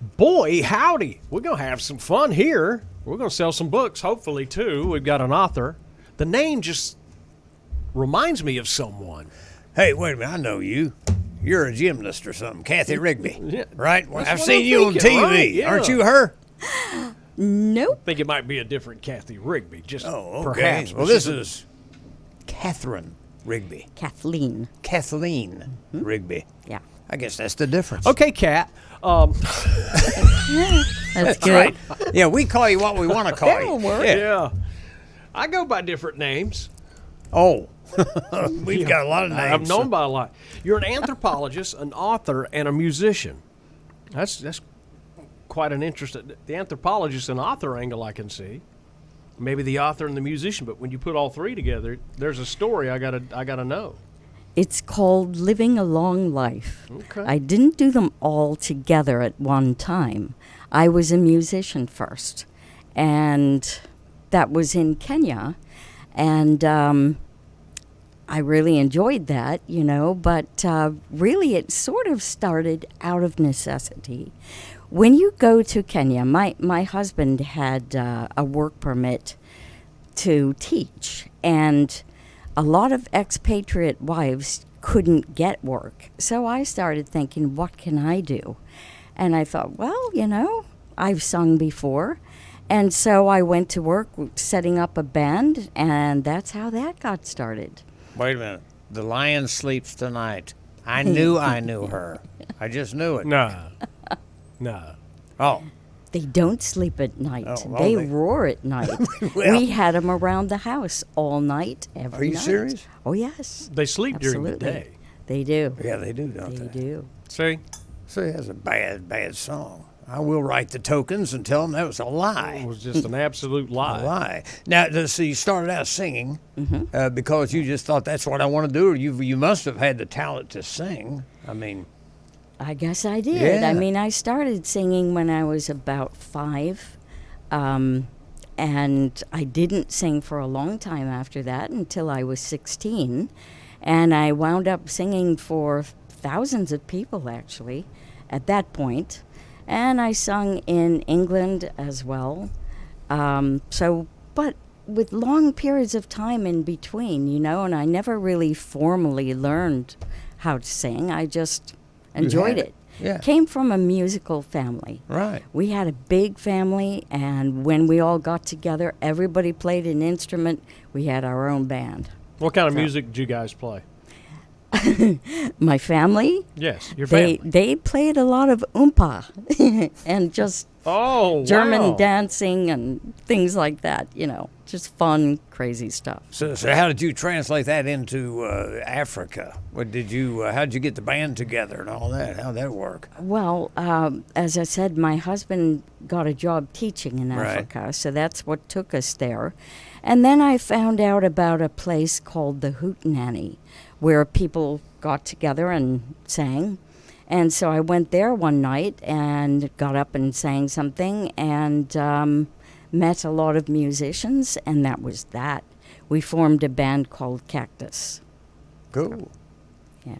Boy, howdy. We're going to have some fun here. We're going to sell some books, hopefully, too. We've got an author. The name just reminds me of someone. Hey, wait a minute. I know you. You're a gymnast or something. Kathy Rigby. Yeah. Right? Well, I've what seen I'm you on thinking, TV. right? Yeah. Aren't you her? Nope. I think it might be a different Kathy Rigby. Just Oh, okay. perhaps. Well, this is Catherine Rigby. Kathleen. Kathleen Rigby. Yeah. I guess that's the difference. Okay, Kat. That's good. Right. Yeah, we call you what we want to call That'll you. work. Yeah. I go by different names. Oh. We've got a lot of names. I'm known by a lot. You're an anthropologist, an author, and a musician. That's quite an interesting. The anthropologist and author angle I can see. Maybe the author and the musician, but when you put all three together, there's a story I gotta know. It's called Living a Long Life. Okay. I didn't do them all together at one time. I was a musician first, and that was in Kenya, and I really enjoyed that, but really it sort of started out of necessity. When you go to Kenya, my husband had a work permit to teach, and a lot of expatriate wives couldn't get work. So I started thinking, what can I do? And I thought, well, I've sung before. And so I went to work setting up a band, and that's how that got started. Wait a minute. The Lion Sleeps Tonight. I knew her. I just knew it. No. Oh. They don't sleep at night. Oh, well, they they- roar at night. Well- We had them around the house all night, every night. Are you serious? Oh, yes. They sleep during the Absolutely. day. They do. Yeah, they do, don't They they? do. See? So that's a bad song. I will write the tokens and tell them that was a lie. It was just an absolute A lie. lie. Now, so you started out singing because you just thought that's what I want to do, or you must have had the talent to sing. I mean, I guess I did. Yeah. I mean, I started singing when I was about 5. And I didn't sing for a long time after that until I was 16. And I wound up singing for thousands of people, actually, at that point. And I sung in England as well. But with long periods of time in between, and I never really formally learned how to sing. I just enjoyed had it. it. Yeah. Came from a musical family. right. We had a big family, and when we all got together, everybody played an instrument. We had our own band. What kind of music did you guys play? My family, Yes, your family. they played a lot of oompa and just Oh, German wow. dancing and things like that, just fun, crazy stuff. So how did you translate that into Africa? What did you? How did you get the band together and all that? How'd that work? Well, as I said, my husband got a job teaching in Right. Africa, so that's what took us there. And then I found out about a place called the Hootenanny, where people got together and sang. And so I went there one night and got up and sang something and met a lot of musicians, and that was that. We formed a band called Cactus. Cool. Yeah.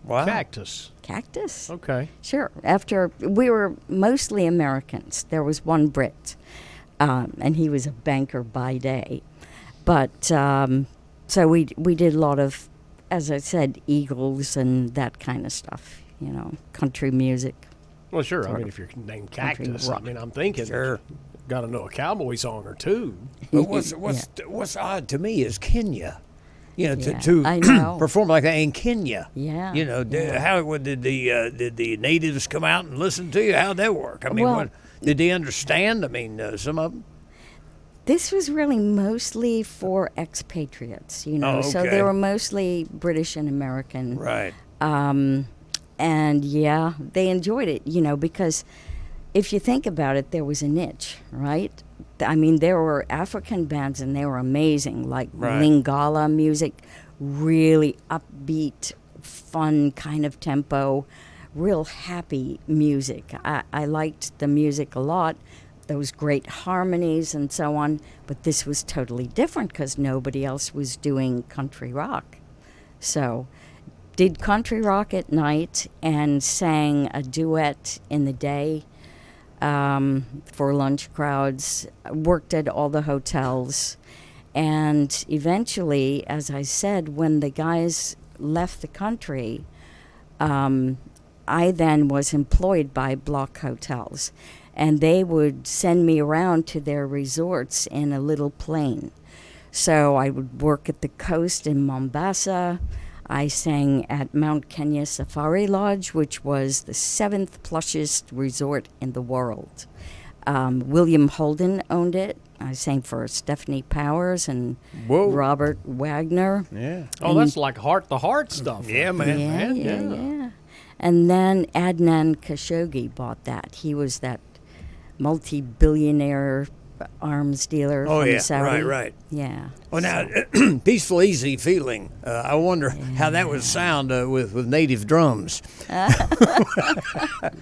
Wow. Cactus. Cactus? Okay. Sure. After we were mostly Americans. There was one Brit, and he was a banker by day. But so we did a lot of, as I said, Eagles and that kind of stuff. Country music. Well, sure. I Sort mean, of if you're named country Cactus, I rock. mean, I'm thinking, Sure. got to know a cowboy song or two. But what's odd to me is Kenya. Yeah, To I know. perform like that in Kenya. Yeah, How did the natives come out and listen to you? How'd that work? I mean, Well- did they understand? I mean, some of them. This was really mostly for expatriates, Oh, So okay. they were mostly British and American. Right. And yeah, they enjoyed it, because if you think about it, there was a niche, right? I mean, there were African bands and they were amazing, like Right. Lingala music, really upbeat, fun kind of tempo, real happy music. I liked the music a lot, those great harmonies and so on, but this was totally different because nobody else was doing country rock. So did country rock at night and sang a duet in the day for lunch crowds, worked at all the hotels. And eventually, as I said, when the guys left the country, I then was employed by block hotels. And they would send me around to their resorts in a little plane. So I would work at the coast in Mombasa. I sang at Mount Kenya Safari Lodge, which was the 7th plushest resort in the world. William Holden owned it. I sang for Stephanie Powers and Whoa. Robert Wagner. Yeah. Oh, that's like heart-to-heart stuff. Yeah, man. Yeah. And then Adnan Khashoggi bought that. He was that multi-billionaire arms dealer from Saudi. Right. Yeah. Well, now, Peaceful, Easy Feeling. I wonder how that would sound with native drums.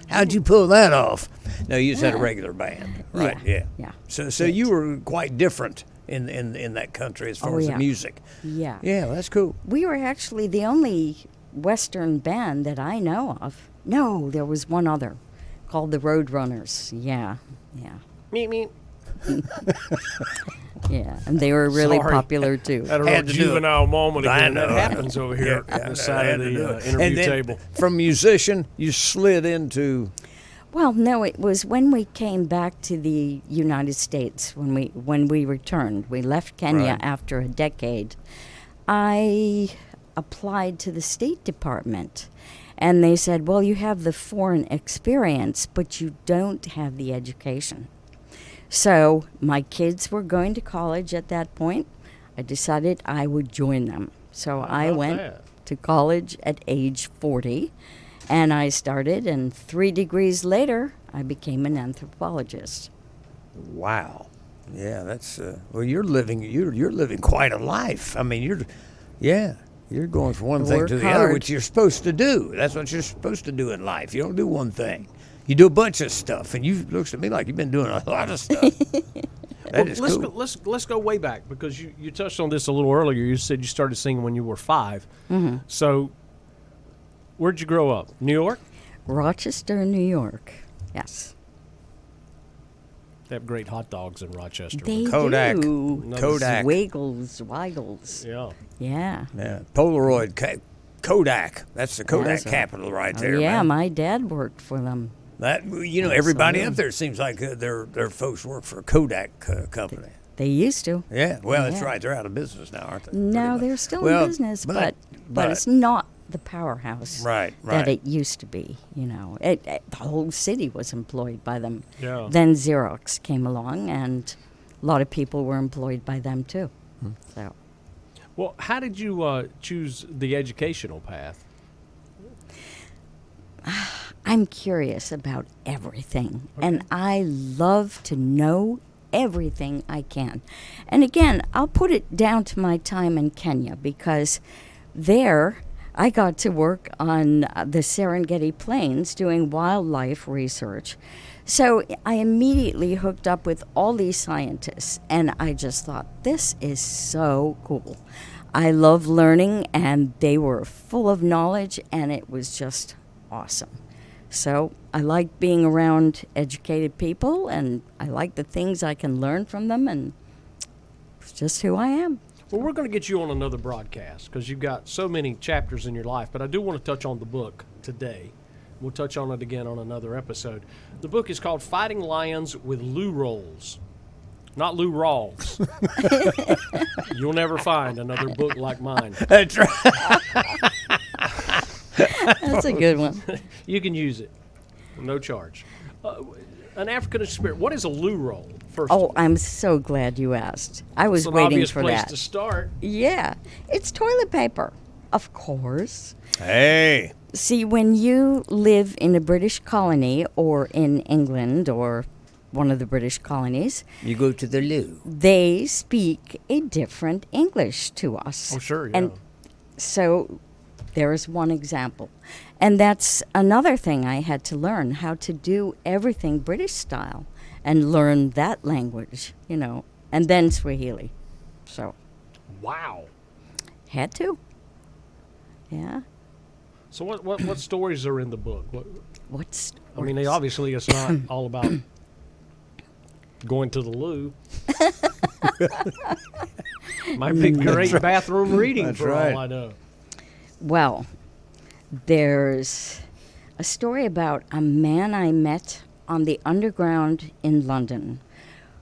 How'd you pull that off? No, you just had a regular band, right? Yeah. So you were quite different in that country as far as the music. Yeah. Yeah, well, that's cool. We were actually the only Western band that I know of. No, there was one other called the Roadrunners. Yeah. Meep, meep. Yeah, and they were really Sorry. popular too. Had a real Had to do it. juvenile moment I again. know, That I happens over here on the side of the interview And then, table. from musician, you slid into... Well, no, it was when we came back to the United States, when we returned. We left Kenya Right. after a decade. I applied to the State Department, and they said, well, you have the foreign experience, but you don't have the education. So my kids were going to college at that point. I decided I would join them. So I about went that? to college at age 40. And I started, and 3 degrees later, I became an anthropologist. Wow. Yeah, that's... well, you're living quite a life. I mean, you're going from one thing Work to the other, hard. which you're supposed to do. That's what you're supposed to do in life. You don't do one thing. You do a bunch of stuff, and you looks to me like you've been doing a lot of stuff. That is let's cool. go, let's go way back, because you touched on this a little earlier. You said you started singing when you were 5. Mm-hmm. So where'd you grow up? New York? Rochester, New York. Yes. They have great hot dogs in Rochester. They Kodak. do. Kodak. Wiggles, Wiggles. Yeah. Yeah. Yeah, Polaroid, Kodak. That's the Kodak That's right. capital right Oh, there. yeah, man. my dad worked for them. That everybody yeah. up there seems like their folks work for a Kodak company. They used to. Yeah, well, that's Yeah. right. They're out of business now, aren't they? No, Pretty much. they're still Well, in business, but it's not the powerhouse Right. that it used to be. The whole city was employed by them. Yeah. Then Xerox came along, and a lot of people were employed by them too. So Well, how did you choose the educational path? I'm curious about everything, and I love to know everything I can. And again, I'll put it down to my time in Kenya, because there I got to work on the Serengeti Plains doing wildlife research. So I immediately hooked up with all these scientists, and I just thought, this is so cool. I love learning, and they were full of knowledge, and it was just awesome. So I like being around educated people, and I like the things I can learn from them, and it's just who I am. Well, we're going to get you on another broadcast, because you've got so many chapters in your life, but I do want to touch on the book today. We'll touch on it again on another episode. The book is called Fighting Lions with Lou Rolls. Not Lou Rawls. You'll never find another book like mine. That's right. That's a good one. You can use it. No charge. An African spirit. What is a Lou Roll, first of Oh, all? I'm so glad you asked. I was It's an waiting obvious for place that. to start. Yeah, it's toilet paper, of course. Hey. See, when you live in a British colony or in England or one of the British colonies, You go to the loo. they speak a different English to us. Oh, sure, yeah. And so there's one example. And that's another thing I had to learn, how to do everything British style and learn that language, and then Swahili. So, Wow. had to. Yeah. So what stories are in the book? What's I mean, obviously it's not all about going to the loo. Might be great bathroom reading That's for right. all I know. Well, there's a story about a man I met on the Underground in London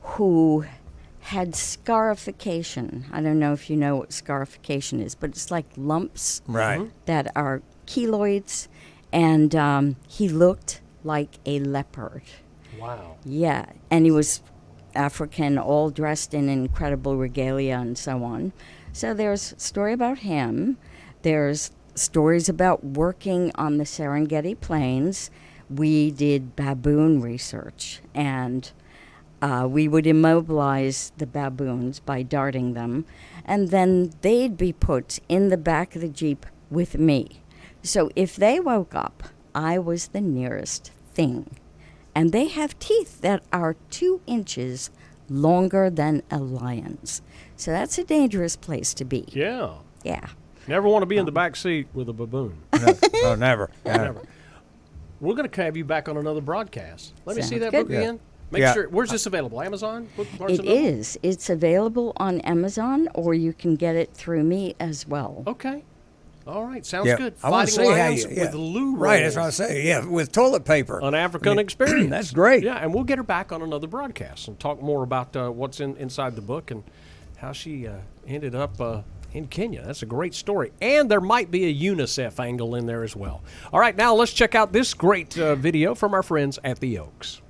who had scarification. I don't know if you know what scarification is, but it's like lumps Right. that are keloids, and he looked like a leopard. Wow. Yeah, and he was African, all dressed in incredible regalia and so on. So there's a story about him. There's stories about working on the Serengeti Plains. We did baboon research, and we would immobilize the baboons by darting them, and then they'd be put in the back of the Jeep with me. So if they woke up, I was the nearest thing. And they have teeth that are 2 inches longer than a lion's. So that's a dangerous place to be. Yeah. Yeah. Never want to be in the back seat with a baboon. No, never. Never. We're going to have you back on another broadcast. Let me see Sounds that good. book again. Make Yeah. sure. Where's this available? Amazon? Book, Barnes It and Noble? is. It's available on Amazon, or you can get it through me as well. Okay. All right. Sounds Yeah. good. I want to Fighting see how Lions you. Yeah. with loo Right, that's what I rolls. say. Yeah, with toilet paper. An African experience. That's great. Yeah, and we'll get her back on another broadcast and talk more about what's inside the book and how she ended up in Kenya. That's a great story. And there might be a UNICEF angle in there as well. All right, now let's check out this great video from our friends at the Oaks.